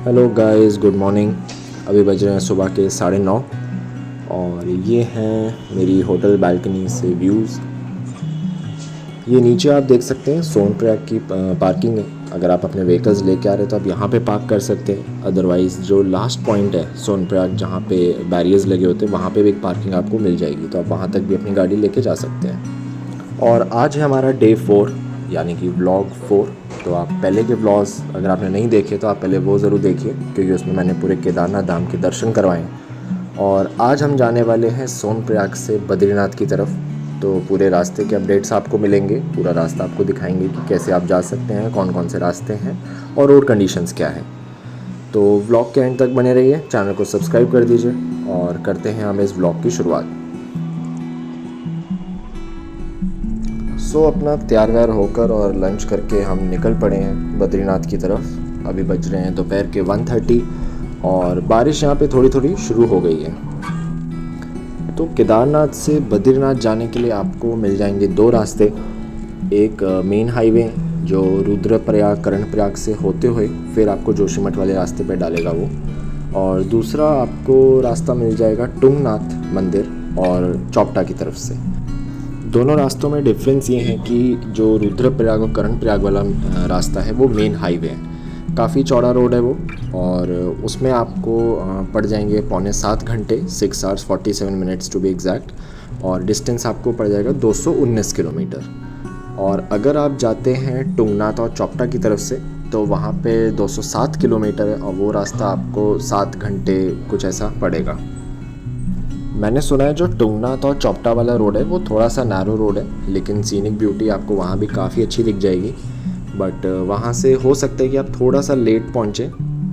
Hello guys, good morning. अभी बज रहे हैं सुबह के 9:30 और ये हैं मेरी होटल बालकनी से व्यूज़। ये नीचे आप देख सकते हैं सोनप्रयाग की पार्किंग है। अगर आप अपने व्हीकल्स लेके आ रहे हैं तो आप यहाँ पे पार्क कर सकते हैं। अदरवाइज़ जो लास्ट पॉइंट है सोनप्रयाग जहाँ पे बैरियर्स लगे होते हैं वहाँ पे भी एक पार्किंग आपको मिल जाएगी, तो आप वहाँ तक भी अपनी गाड़ी लेके जा सकते हैं। और आज है हमारा डे 4 यानी कि व्लॉग 4। तो आप पहले के व्लॉग्स अगर आपने नहीं देखे तो आप पहले वो ज़रूर देखिए, क्योंकि उसमें मैंने पूरे केदारनाथ धाम के दर्शन करवाए हैं। और आज हम जाने वाले हैं सोनप्रयाग से बद्रीनाथ की तरफ। तो पूरे रास्ते के अपडेट्स आपको मिलेंगे, पूरा रास्ता आपको दिखाएंगे कि कैसे आप जा सकते हैं, कौन कौन से रास्ते हैं और रोड कंडीशंस क्या है। तो व्लॉग के एंड तक बने रहिए, चैनल को सब्सक्राइब कर दीजिए और करते हैं हम इस व्लॉग की शुरुआत। अपना तैयार व्यार होकर और लंच करके हम निकल पड़े हैं बद्रीनाथ की तरफ। अभी बज रहे हैं दोपहर के 1:30 और बारिश यहाँ पे थोड़ी थोड़ी शुरू हो गई है। तो केदारनाथ से बद्रीनाथ जाने के लिए आपको मिल जाएंगे दो रास्ते। एक मेन हाईवे जो रुद्रप्रयाग कर्णप्रयाग से होते हुए फिर आपको जोशीमठ वाले रास्ते पर डालेगा वो, और दूसरा आपको रास्ता मिल जाएगा टुंगनाथ मंदिर और चौपटा की तरफ से। दोनों रास्तों में डिफरेंस ये है कि जो रुद्रप्रयाग और कर्णप्रयाग वाला रास्ता है वो मेन हाईवे है। काफ़ी चौड़ा रोड है वो, और उसमें आपको पड़ जाएंगे 6.25 घंटे, 6 hours 47 minutes to be exact. और डिस्टेंस आपको पड़ जाएगा 219 किलोमीटर। और अगर आप जाते हैं टुंगनाथ और चौपटा की तरफ से तो वहाँ पे 207 किलोमीटर है, और वो रास्ता आपको 7 घंटे कुछ ऐसा पड़ेगा। मैंने सुना है जो टुंगनाथ और चौपटा वाला रोड है वो थोड़ा सा नैरो रोड है, लेकिन सीनिक ब्यूटी आपको वहाँ भी काफ़ी अच्छी दिख जाएगी। बट वहाँ से हो सकता है कि आप थोड़ा सा लेट पहुँचे।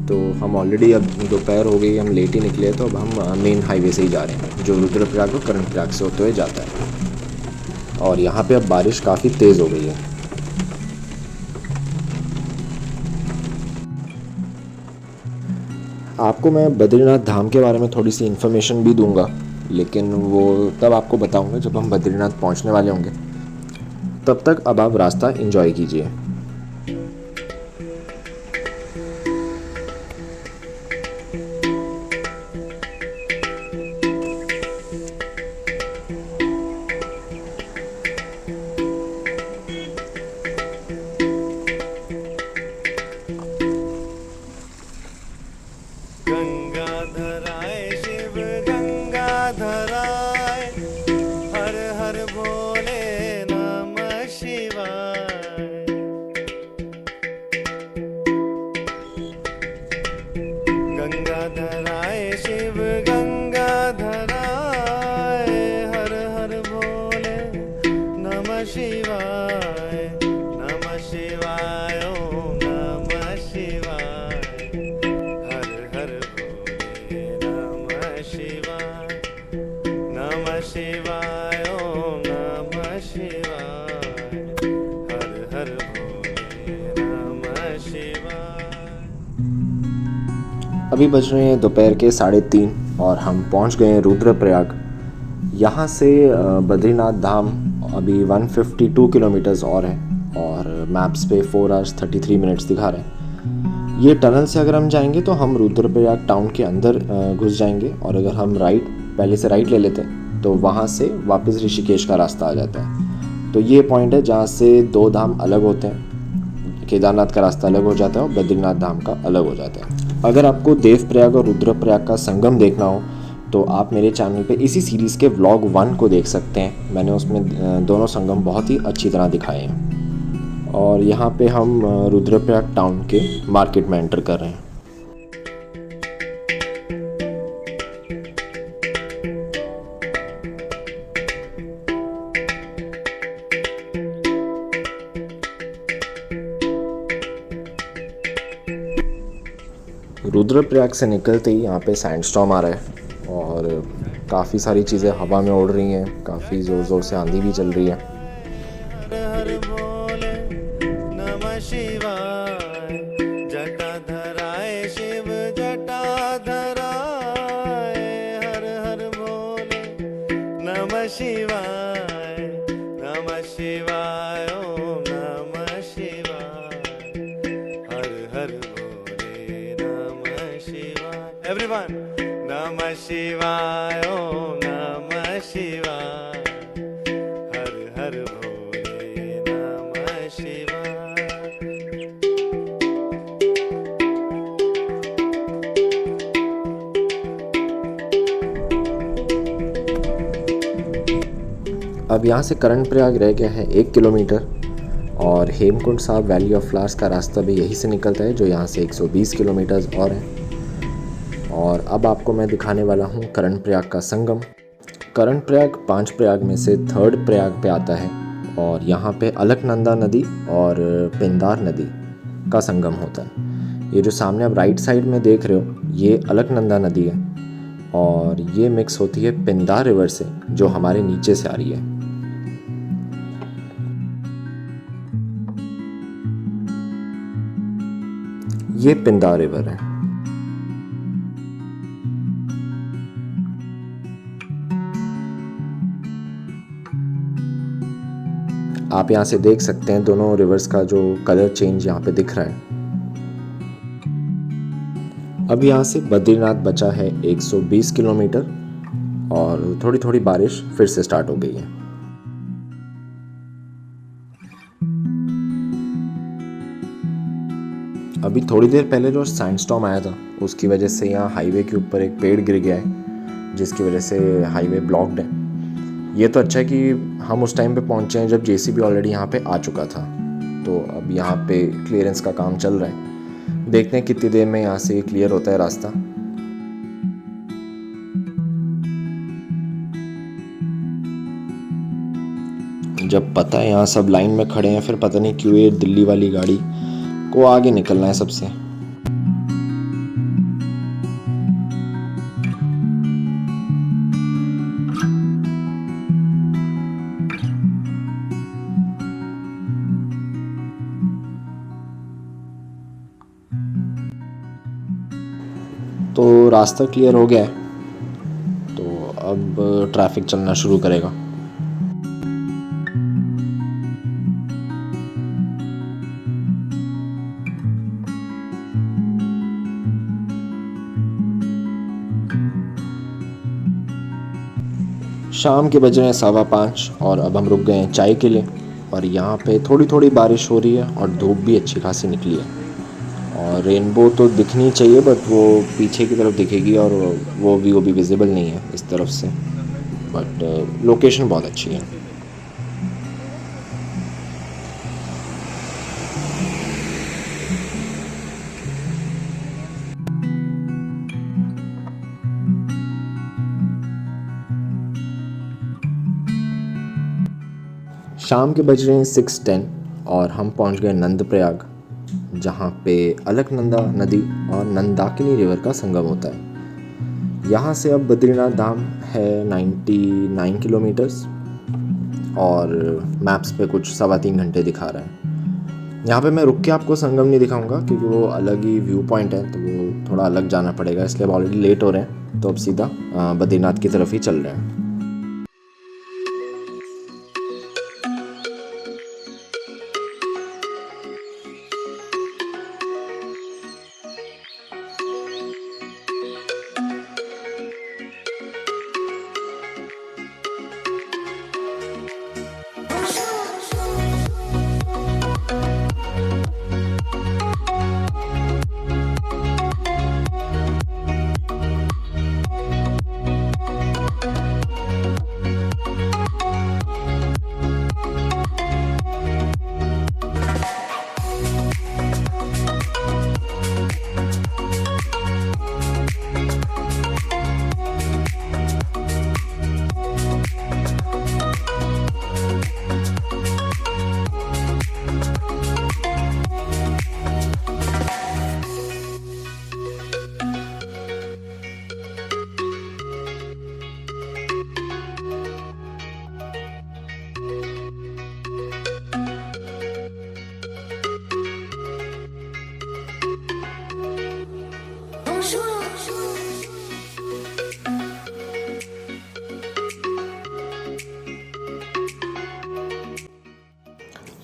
तो हम ऑलरेडी अब दोपहर हो गई, हम लेट ही निकले, तो अब हम मेन हाईवे से ही जा रहे हैं जो रुद्रप्रयाग और कर्णप्रयाग से होते हुए जाता है। और यहाँ पे अब बारिश काफ़ी तेज़ हो गई है। आपको मैं बद्रीनाथ धाम के बारे में थोड़ी सी इन्फॉर्मेशन भी दूंगा, लेकिन वो तब आपको बताऊंगा जब हम बद्रीनाथ पहुंचने वाले होंगे। तब तक अब आप रास्ता एंजॉय कीजिए। गंगाधराय शिव गंगाधराय, हर हर भोले नमः शिवाय। गंगाधराय शिव गंगाधराय, हर हर भोले नमः शिवाय। नमः शिवाय ओम नमः शिवाय, हर हर भोले नमः शिवाय। नमः शिवाय ओम नमः शिवाय, हर हर भोले नमः शिवाय। अभी बज रहे हैं दोपहर के 3:30 और हम पहुंच गए हैं रुद्रप्रयाग। यहाँ से बद्रीनाथ धाम अभी 152 किलोमीटर्स और है, और मैप्स पे 4 hours 33 minutes दिखा रहे हैं। ये टनल से अगर हम जाएंगे तो हम रुद्रप्रयाग टाउन के अंदर घुस जाएंगे, और अगर हम पहले से राइट ले लेते हैं तो वहाँ से वापस ऋषिकेश का रास्ता आ जाता है। तो ये पॉइंट है जहाँ से दो धाम अलग होते हैं। केदारनाथ का रास्ता अलग हो जाता है और बद्रीनाथ धाम का अलग हो जाता है। अगर आपको देवप्रयाग और रुद्रप्रयाग का संगम देखना हो तो आप मेरे चैनल पे इसी सीरीज़ के व्लॉग 1 को देख सकते हैं। मैंने उसमें दोनों संगम बहुत ही अच्छी तरह दिखाए हैं। और यहाँ पे हम रुद्रप्रयाग टाउन के मार्केट में एंटर कर रहे हैं। रुद्रप्रयाग से निकलते ही यहाँ पे सैंडस्टॉर्म आ रहा है, और काफ़ी सारी चीज़ें हवा में उड़ रही हैं, काफ़ी ज़ोर ज़ोर से आंधी भी चल रही है। हर भोले नमः शिवाय, जटाधराय शिव जटाधराय, हर हर भोले नमः शिवाय। नमः शिवाय ओम नमः शिवाय, हर हर भोले नमः नमः शिवाय ओम नमः शिवाय हर हर भोले नमः शिवाय। अब यहाँ से कर्णप्रयाग रह गया है 1 किलोमीटर और Hemkund Sahib valley of flowers का रास्ता भी यहीं से निकलता है जो यहाँ से 120 किलोमीटर्स और है। और अब आपको मैं दिखाने वाला हूँ कर्णप्रयाग का संगम। कर्णप्रयाग 5 प्रयाग में से 3rd प्रयाग पे आता है और यहाँ पे अलकनंदा नदी और पिंदार नदी का संगम होता है। ये जो सामने आप राइट साइड में देख रहे हो ये अलकनंदा नदी है और ये मिक्स होती है पिंदार रिवर से जो हमारे नीचे से आ रही है। ये पिंदार रिवर है। आप यहाँ से देख सकते हैं दोनों रिवर्स का जो कलर चेंज यहाँ पे दिख रहा है। अब यहाँ से बद्रीनाथ बचा है 120 किलोमीटर और थोड़ी थोड़ी बारिश फिर से स्टार्ट हो गई है। अभी थोड़ी देर पहले जो सैंडस्टॉर्म आया था उसकी वजह से यहाँ हाईवे के ऊपर एक पेड़ गिर गया है जिसकी वजह से हाईवे ब्लॉक्ड है। ये तो अच्छा है कि हम उस टाइम पे पहुँचे हैं जब जेसीबी ऑलरेडी यहाँ पे आ चुका था। तो अब यहाँ पे क्लियरेंस का काम चल रहा है। देखते हैं कितनी देर में यहाँ से क्लियर होता है रास्ता। जब पता है यहाँ सब लाइन में खड़े हैं फिर पता नहीं क्यों ये दिल्ली वाली गाड़ी को आगे निकलना है सबसे। तो रास्ता क्लियर हो गया है तो अब ट्रैफिक चलना शुरू करेगा। शाम के बज रहे हैं 5:15 और अब हम रुक गए हैं चाय के लिए और यहाँ पे थोड़ी थोड़ी बारिश हो रही है और धूप भी अच्छी खासी निकली है और रेनबो तो दिखनी चाहिए बट वो पीछे की तरफ दिखेगी और वो भी विजिबल नहीं है इस तरफ से, बट लोकेशन बहुत अच्छी है। शाम के बज रहे हैं 6:10 और हम पहुंच गए नंदप्रयाग जहां पे अलकनंदा नदी और नंदाकिनी रिवर का संगम होता है। यहाँ से अब बद्रीनाथ धाम है 99 किलोमीटर्स और मैप्स पे कुछ 3.25 घंटे दिखा रहा है। यहाँ पे मैं रुक के आपको संगम नहीं दिखाऊंगा क्योंकि वो अलग ही व्यू पॉइंट है तो वो थोड़ा अलग जाना पड़ेगा, इसलिए अब ऑलरेडी लेट हो रहे हैं तो अब सीधा बद्रीनाथ की तरफ ही चल रहे हैं।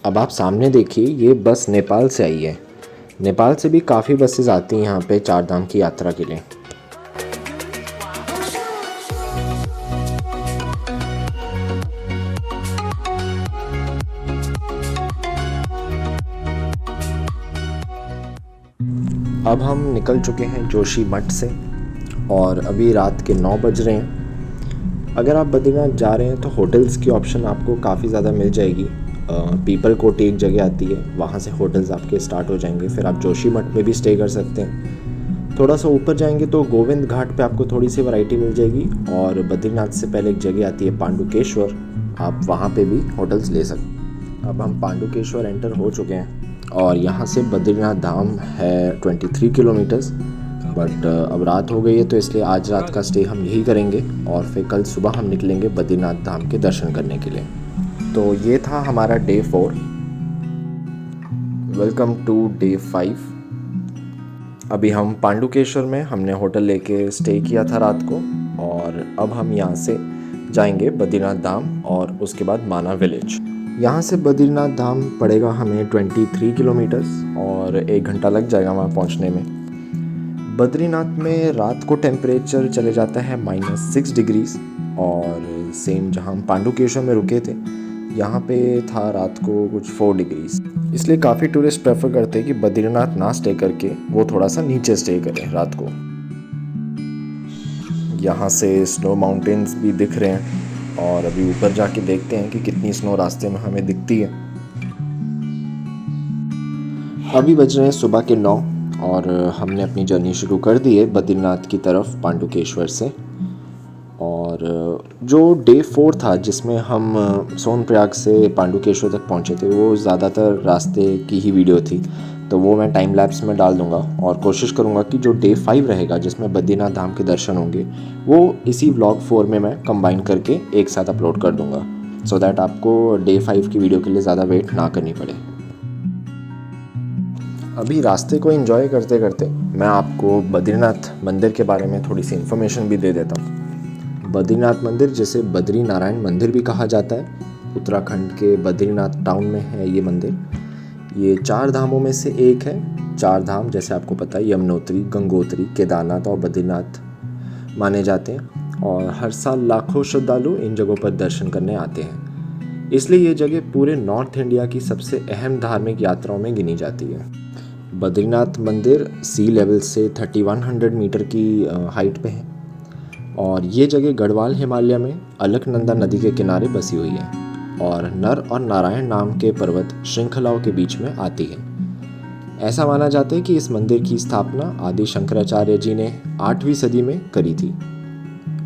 अब आप सामने देखिए ये बस नेपाल से आई है। नेपाल से भी काफ़ी बसेस आती हैं यहाँ पे 4 धाम की यात्रा के लिए। अब हम निकल चुके हैं जोशी मठ से और अभी रात के 9 बज रहे हैं। अगर आप बद्रीनाथ जा रहे हैं तो होटल्स की ऑप्शन आपको काफ़ी ज़्यादा मिल जाएगी। पीपल कोटी एक जगह आती है, वहाँ से होटल्स आपके स्टार्ट हो जाएंगे। फिर आप जोशी मठ में भी स्टे कर सकते हैं। थोड़ा सा ऊपर जाएंगे तो गोविंद घाट पे आपको थोड़ी सी वैरायटी मिल जाएगी। और बद्रीनाथ से पहले एक जगह आती है पांडुकेश्वर, आप वहाँ पे भी होटल्स ले सकते हैं। अब हम पांडुकेश्वर एंटर हो चुके हैं और यहाँ से बद्रीनाथ धाम है 23 किलोमीटर्स। बट अब रात हो गई है तो इसलिए आज रात का स्टे हम यही करेंगे और फिर कल सुबह हम निकलेंगे बद्रीनाथ धाम के दर्शन करने के लिए। तो ये था हमारा डे 4। Welcome to day 5। अभी हम पांडुकेश्वर में हमने होटल लेके स्टे किया था रात को और अब हम यहाँ से जाएंगे बद्रीनाथ धाम और उसके बाद माना विलेज। यहाँ से बद्रीनाथ धाम पड़ेगा हमें 23 किलोमीटर्स और 1 घंटा लग जाएगा वहाँ पहुँचने में। बद्रीनाथ में रात को टेम्परेचर चले जाता है -6 डिग्रीज और सेम जहाँ हम पांडुकेश्वर में रुके थे यहाँ पे था रात को कुछ 4 डिग्रीज। इसलिए काफ़ी टूरिस्ट प्रेफर करते हैं कि बद्रीनाथ ना स्टे करके वो थोड़ा सा नीचे स्टे करें रात को। यहाँ से स्नो माउंटेन्स भी दिख रहे हैं और अभी ऊपर जाके देखते हैं कि कितनी स्नो रास्ते में हमें दिखती है। अभी बज रहे हैं सुबह के 9 और हमने अपनी जर्नी शुरू कर दी है बद्रीनाथ की तरफ पांडुकेश्वर से। और जो डे 4 था जिसमें हम सोनप्रयाग से पांडुकेश्वर तक पहुँचे थे वो ज़्यादातर रास्ते की ही वीडियो थी, तो वो मैं टाइम लैप्स में डाल दूंगा और कोशिश करूंगा कि जो डे 5 रहेगा जिसमें बद्रीनाथ धाम के दर्शन होंगे वो इसी व्लॉग 4 में मैं कंबाइन करके एक साथ अपलोड कर दूंगा, सो दैट आपको डे 5 की वीडियो के लिए ज़्यादा वेट ना करनी पड़े। अभी रास्ते को एंजॉय करते करते मैं आपको बद्रीनाथ मंदिर के बारे में थोड़ी सी इन्फॉर्मेशन भी दे देता हूँ। बद्रीनाथ मंदिर, जिसे बद्री नारायण मंदिर भी कहा जाता है, उत्तराखंड के बद्रीनाथ टाउन में है ये मंदिर। ये 4 धामों में से एक है। 4 धाम जैसे आपको पता है यमुनोत्री, गंगोत्री, केदारनाथ और बद्रीनाथ माने जाते हैं और हर साल लाखों श्रद्धालु इन जगहों पर दर्शन करने आते हैं। इसलिए ये जगह पूरे नॉर्थ इंडिया की सबसे अहम धार्मिक यात्राओं में गिनी जाती है। बद्रीनाथ मंदिर सी लेवल से 3100 मीटर की हाइट पे है और ये जगह गढ़वाल हिमालय में अलकनंदा नदी के किनारे बसी हुई है और नर और नारायण नाम के पर्वत श्रृंखलाओं के बीच में आती है। ऐसा माना जाता है कि इस मंदिर की स्थापना आदि शंकराचार्य जी ने 8वीं सदी में करी थी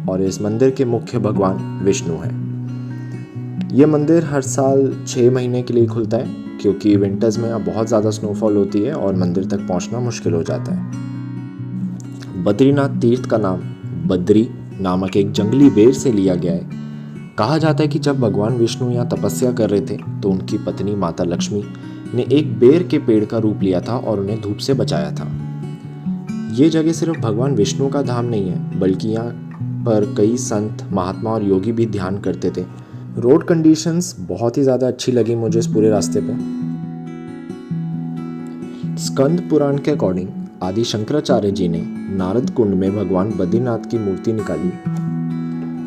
और इस मंदिर के मुख्य भगवान विष्णु हैं। ये मंदिर हर साल 6 महीने के लिए खुलता है क्योंकि विंटर्स में यहाँ बहुत ज़्यादा स्नोफॉल होती है और मंदिर तक पहुँचना मुश्किल हो जाता है। बद्रीनाथ तीर्थ का नाम बद्री नामक एक जंगली बेर से लिया गया है। कहा जाता है कि जब भगवान विष्णु यहाँ तपस्या कर रहे थे तो उनकी पत्नी माता लक्ष्मी ने एक बेर के पेड़ का रूप लिया था और उन्हें धूप से बचाया था। ये जगह सिर्फ भगवान विष्णु का धाम नहीं है बल्कि यहाँ पर कई संत, महात्मा और योगी भी ध्यान करते थे। रोड कंडीशंस बहुत ही ज़्यादा अच्छी लगी मुझे इस पूरे रास्ते पे। स्कंद पुराण के अकॉर्डिंग आदि शंकराचार्य जी ने नारद कुंड में भगवान बद्रीनाथ की मूर्ति निकाली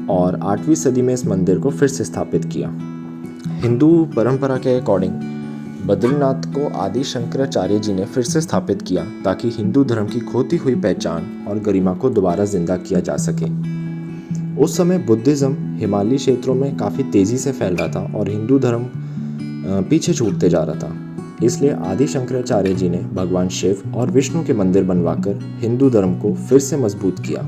और 8वीं सदी में इस मंदिर को फिर से स्थापित किया। हिंदू परंपरा के अकॉर्डिंग बद्रीनाथ को आदि शंकराचार्य जी ने फिर से स्थापित किया ताकि हिंदू धर्म की खोती हुई पहचान और गरिमा को दोबारा जिंदा किया जा सके। उस समय बुद्धिज्म हिमालयी क्षेत्रों में काफ़ी तेज़ी से फैल रहा था और हिंदू धर्म पीछे छूटते जा रहा था। इसलिए आदि शंकराचार्य जी ने भगवान शिव और विष्णु के मंदिर बनवाकर हिंदू धर्म को फिर से मजबूत किया।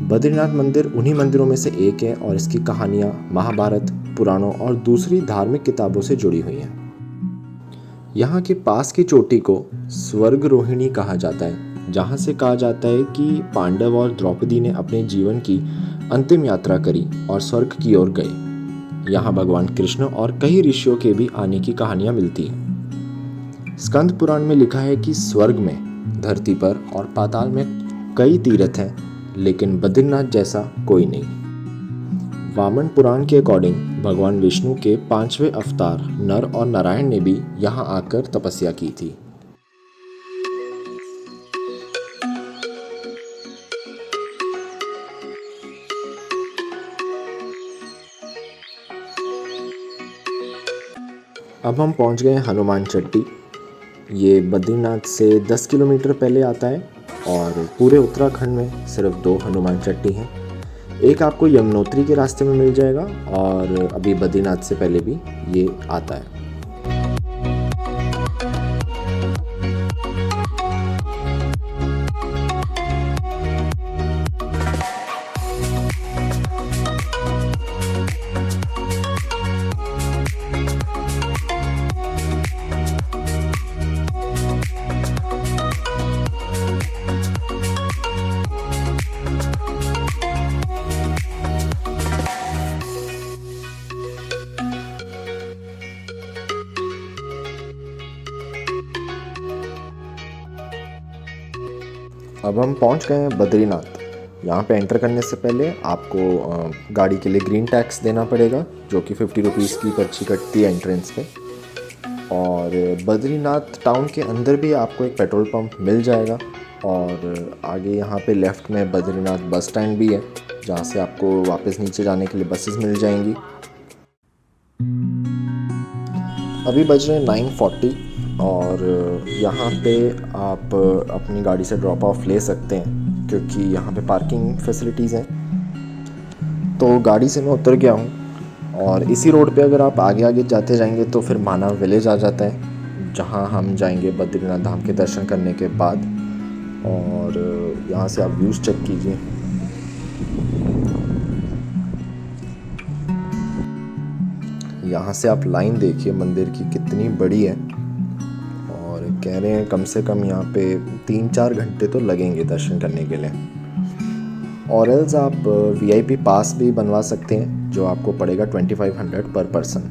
बद्रीनाथ मंदिर उन्हीं मंदिरों में से एक है और इसकी कहानियाँ महाभारत, पुराणों और दूसरी धार्मिक किताबों से जुड़ी हुई हैं। यहाँ के पास की चोटी को स्वर्ग रोहिणी कहा जाता है, जहाँ से कहा जाता है कि पांडव और द्रौपदी ने अपने जीवन की अंतिम यात्रा करी और स्वर्ग की ओर गए। यहाँ भगवान कृष्ण और कई ऋषियों के भी आने की कहानियाँ मिलती हैं। स्कंद पुराण में लिखा है कि स्वर्ग में, धरती पर और पाताल में कई तीर्थ हैं लेकिन बद्रीनाथ जैसा कोई नहीं। वामन पुराण के अकॉर्डिंग भगवान विष्णु के 5वें अवतार नर और नारायण ने भी यहाँ आकर तपस्या की थी। अब हम पहुँच गए हनुमान चट्टी। ये बद्रीनाथ से 10 किलोमीटर पहले आता है और पूरे उत्तराखंड में सिर्फ 2 हनुमान चट्टी हैं। एक आपको यमुनोत्री के रास्ते में मिल जाएगा और अभी बद्रीनाथ से पहले भी ये आता है। अब हम पहुंच गए हैं बद्रीनाथ। यहाँ पे एंटर करने से पहले आपको गाड़ी के लिए ग्रीन टैक्स देना पड़ेगा, जो कि 50 रुपीज़ की पर्ची कटती है एंट्रेंस पे। और बद्रीनाथ टाउन के अंदर भी आपको एक पेट्रोल पंप मिल जाएगा और आगे यहाँ पे लेफ़्ट में बद्रीनाथ बस स्टैंड भी है, जहाँ से आपको वापस नीचे जाने के लिए बसेस मिल जाएंगी। अभी बज रहे हैं 9:40 और यहाँ पे आप अपनी गाड़ी से ड्रॉप ऑफ ले सकते हैं, क्योंकि यहाँ पे पार्किंग फैसिलिटीज़ हैं। तो गाड़ी से मैं उतर गया हूँ और इसी रोड पे अगर आप आगे आगे जाते जाएंगे तो फिर मानव विलेज आ जाता है, जहाँ हम जाएंगे बद्रीनाथ धाम के दर्शन करने के बाद। और यहाँ से आप व्यूज़ चेक कीजिए। यहाँ से आप लाइन देखिए मंदिर की कितनी बड़ी है, और कह रहे हैं कम से कम यहाँ पे 3-4 घंटे तो लगेंगे दर्शन करने के लिए। और एल्स आप VIP पास भी बनवा सकते हैं, जो आपको पड़ेगा 2500 पर पर्सन।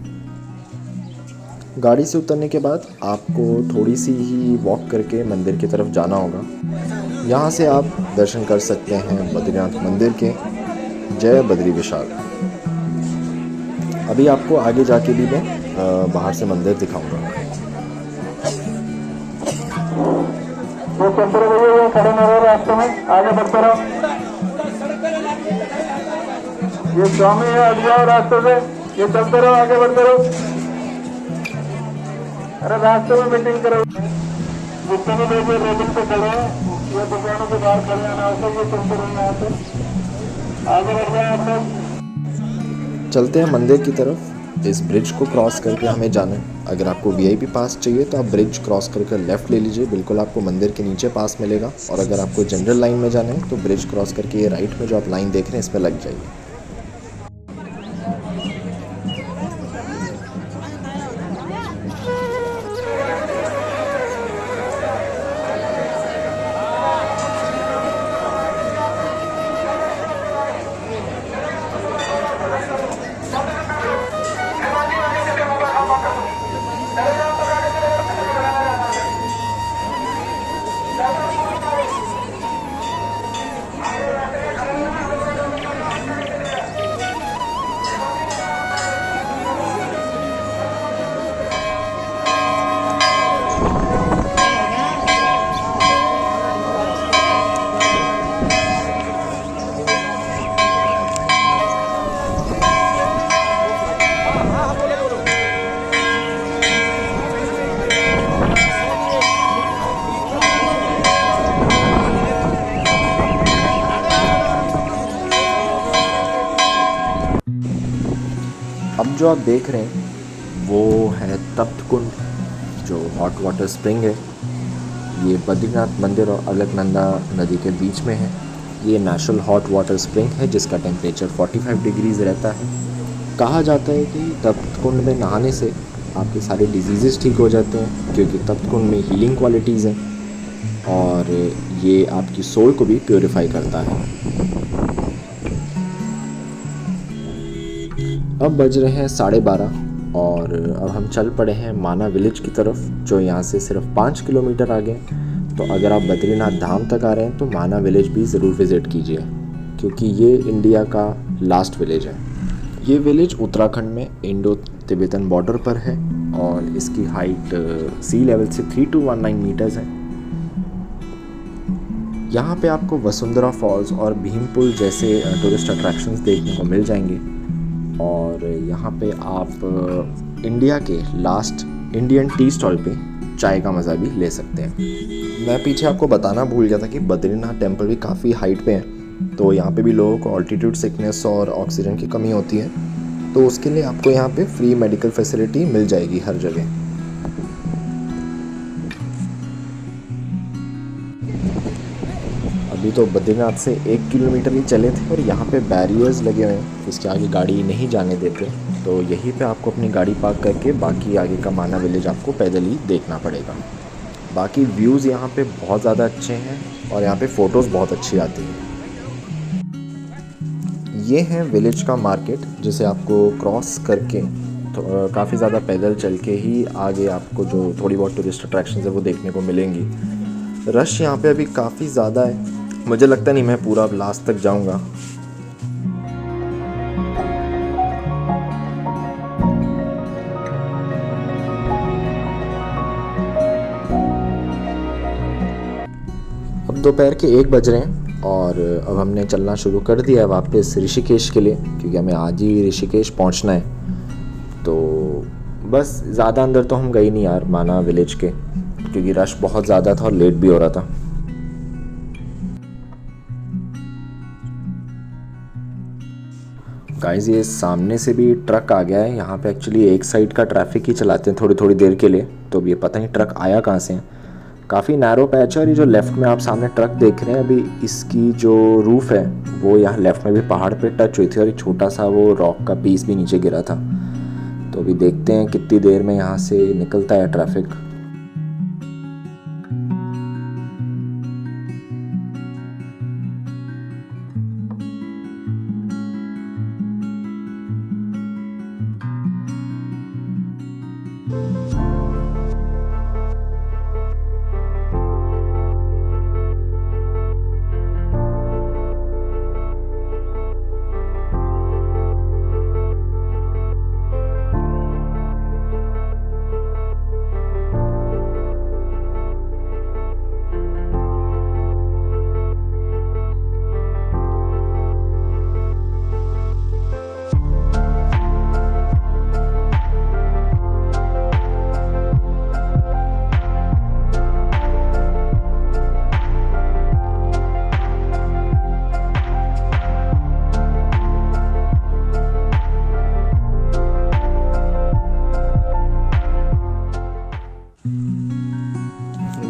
गाड़ी से उतरने के बाद आपको थोड़ी सी ही वॉक करके मंदिर की तरफ जाना होगा। यहाँ से आप दर्शन कर सकते हैं बद्रीनाथ मंदिर के। जय बद्री विशाल। अभी आपको आगे जाके भी मैं बाहर से मंदिर दिखाऊंगा। भैया खड़े न रहो रास्ते में, आगे बढ़ते रहो। ये स्वामी है, हट जाओ रास्ते से, ये चलते रहो, आगे बढ़ते रहो। अरे रास्ते में मीटिंग करो। जितने भी लोग रेलिंग पे खड़े हैं, ये दुकानों के बाहर खड़े हैं, ना ये चलते रहो, यहाँ से आगे बढ़ जाए आप लोग। चलते हैं मंदिर की तरफ। इस ब्रिज को क्रॉस करके हमें जाना है। अगर आपको VIP पास चाहिए तो आप ब्रिज क्रॉस करके लेफ़्ट ले लीजिए, बिल्कुल आपको मंदिर के नीचे पास मिलेगा। और अगर आपको जनरल लाइन में जाना है तो ब्रिज क्रॉस करके ये राइट में जो आप लाइन देख रहे हैं इस पर लग जाइए। अब जो आप देख रहे हैं वो है तप्त कुंड, जो हॉट वाटर स्प्रिंग है। ये बद्रीनाथ मंदिर और अलकनंदा नदी के बीच में है। ये नेचुरल हॉट वाटर स्प्रिंग है जिसका टेम्परेचर 45 डिग्रीज़ रहता है। कहा जाता है कि तप्त कुंड में नहाने से आपके सारे डिजीज़ ठीक हो जाते हैं, क्योंकि तप्त कुंड में हीलिंग क्वालिटीज़ हैं और ये आपकी सोल को भी प्योरीफाई करता है। अब बज रहे हैं 12:30 और अब हम चल पड़े हैं माना विलेज की तरफ, जो यहाँ से सिर्फ 5 किलोमीटर आगे। तो अगर आप बद्रीनाथ धाम तक आ रहे हैं तो माना विलेज भी ज़रूर विज़िट कीजिए, क्योंकि ये इंडिया का लास्ट विलेज है। ये विलेज उत्तराखंड में इंडो तिब्बतन बॉर्डर पर है और इसकी हाइट सी लेवल से 3219 मीटर्स है। यहाँ पे आपको वसुंधरा फॉल्स और भीम पुल जैसे टूरिस्ट अट्रैक्शंस देखने को मिल जाएंगे। और यहाँ पे आप इंडिया के लास्ट इंडियन टी स्टॉल पे, चाय का मज़ा भी ले सकते हैं। मैं पीछे आपको बताना भूल गया था कि बद्रीनाथ टेम्पल भी काफ़ी हाइट पे है, तो यहाँ पे भी लोगों को ऑल्टीट्यूड सिकनेस और ऑक्सीजन की कमी होती है, तो उसके लिए आपको यहाँ पे फ्री मेडिकल फैसिलिटी मिल जाएगी हर जगह। अभी तो बद्रीनाथ से 1 किलोमीटर ही चले थे और यहाँ पे बैरियर्स लगे हुए हैं, इसके आगे गाड़ी नहीं जाने देते, तो यहीं पे आपको अपनी गाड़ी पार्क करके बाकी आगे का माना विलेज आपको पैदल ही देखना पड़ेगा। बाकी व्यूज़ यहाँ पे बहुत ज़्यादा अच्छे हैं और यहाँ पे फ़ोटोज़ बहुत अच्छी आती हैं। ये है विलेज का मार्केट, जिसे आपको क्रॉस करके तो काफ़ी ज़्यादा पैदल चल के ही आगे आपको जो थोड़ी बहुत टूरिस्ट अट्रैक्शंस है वो देखने को मिलेंगी। रश यहाँ पे अभी काफ़ी ज़्यादा है, मुझे लगता नहीं मैं पूरा लास्ट तक जाऊँगा। अब दोपहर के 1 बज रहे हैं और अब हमने चलना शुरू कर दिया है वापस ऋषिकेश के लिए, क्योंकि हमें आज ही ऋषिकेश पहुंचना है। तो बस ज़्यादा अंदर तो हम गए नहीं यार माना विलेज के, क्योंकि रश बहुत ज़्यादा था और लेट भी हो रहा था। गाइस ये सामने से भी ट्रक आ गया है। यहाँ पे एक्चुअली एक साइड का ट्रैफिक ही चलाते हैं थोड़ी थोड़ी देर के लिए, तो अभी ये पता नहीं ट्रक आया कहाँ से है। काफ़ी नैरो पैच है और ये जो लेफ़्ट में आप सामने ट्रक देख रहे हैं, अभी इसकी जो रूफ़ है वो यहाँ लेफ़्ट में भी पहाड़ पे टच हुई थी और एक छोटा सा वो रॉक का पीस भी नीचे गिरा था। तो अभी देखते हैं कितनी देर में यहाँ से निकलता है ट्रैफिक।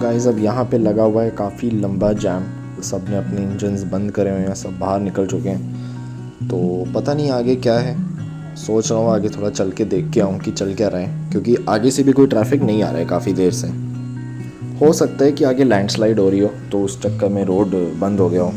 गाइस अब यहाँ पे लगा हुआ है काफ़ी लंबा जैम, सब ने अपने इंजन्स बंद करे हुए हैं, सब बाहर निकल चुके हैं। तो पता नहीं आगे क्या है, सोच रहा हूँ आगे थोड़ा चल के देख के आऊँ कि चल क्या रहा है, क्योंकि आगे से भी कोई ट्रैफिक नहीं आ रहा है काफ़ी देर से। हो सकता है कि आगे लैंडस्लाइड हो रही हो तो उस चक्कर में रोड बंद हो गया हो।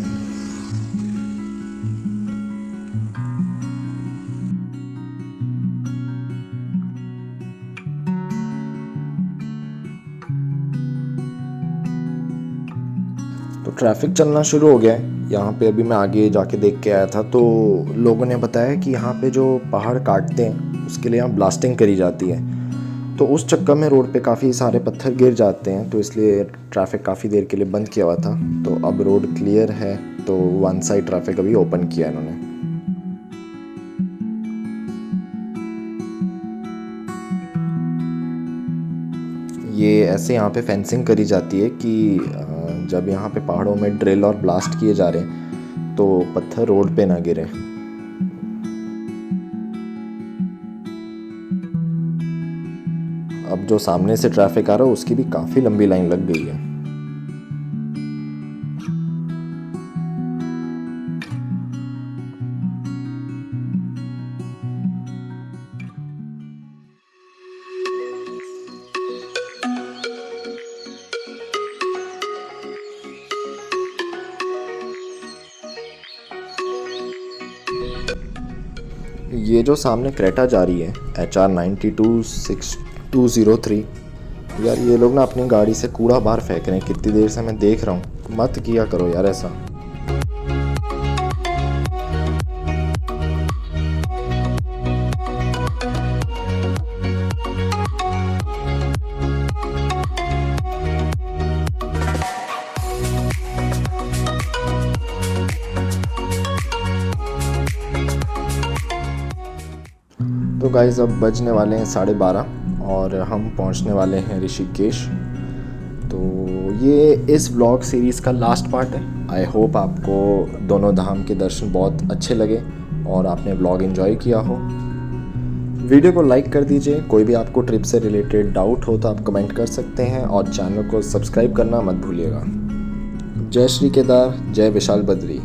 तो ट्रैफिक चलना शुरू हो गया है यहाँ पे। अभी मैं आगे जाके देख के आया था तो लोगों ने बताया कि यहाँ पे जो पहाड़ काटते हैं उसके लिए यहाँ ब्लास्टिंग करी जाती है, तो उस चक्कर में रोड पे काफ़ी सारे पत्थर गिर जाते हैं, तो इसलिए ट्रैफिक काफ़ी देर के लिए बंद किया हुआ था। तो अब रोड क्लियर है, तो वन साइड ट्रैफिक अभी ओपन किया इन्होंने। ये ऐसे यहाँ पे फेंसिंग करी जाती है कि जब यहाँ पे पहाड़ों में ड्रिल और ब्लास्ट किए जा रहे हैं तो पत्थर रोड पे ना गिरे। अब जो सामने से ट्रैफिक आ रहा है उसकी भी काफ़ी लंबी लाइन लग गई है। ये जो सामने क्रेटा जा रही है HR 926203, यार ये लोग ना अपनी गाड़ी से कूड़ा बाहर फेंक रहे हैं, कितनी देर से मैं देख रहा हूँ। मत किया करो यार ऐसा। तो गाइज़ अब बजने वाले हैं 12:30 और हम पहुंचने वाले हैं ऋषिकेश। ये इस व्लॉग सीरीज़ का लास्ट पार्ट है। आई होप आपको दोनों धाम के दर्शन बहुत अच्छे लगे और आपने व्लॉग एंजॉय किया हो। वीडियो को लाइक कर दीजिए। कोई भी आपको ट्रिप से रिलेटेड डाउट हो तो आप कमेंट कर सकते हैं और चैनल को सब्सक्राइब करना मत भूलिएगा। जय श्री केदार, जय विशाल बद्री।